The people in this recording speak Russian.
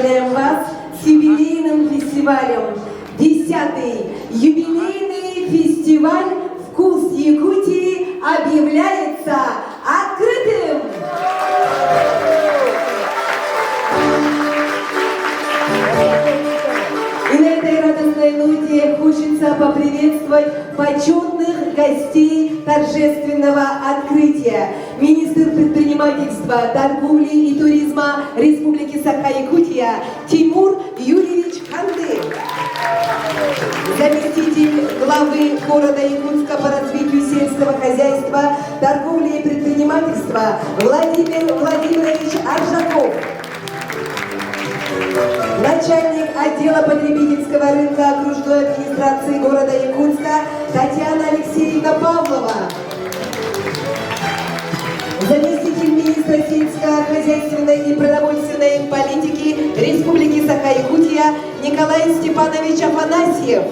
поздравляем вас с юбилейным фестивалем. 10-й юбилейный фестиваль «Вкус Якутии» объявляется открытым. И на этой радостной ноте хочется поприветствовать почетных гостей торжественного открытия. Министр предпринимательства, торговли и туризма Республики Саха-Якутия Тимур Юрьевич Ханды. Заместитель главы города Якутска по развитию сельского хозяйства, торговли и предпринимательства Владимир Владимирович Аржаков. Начальник отдела потребительского рынка окружной администрации города Якутска Татьяна Алексеевна Павлова. Заместитель министра сельскохозяйственной и продовольственной политики Республики Саха-Якутия Николай Степанович Афанасьев.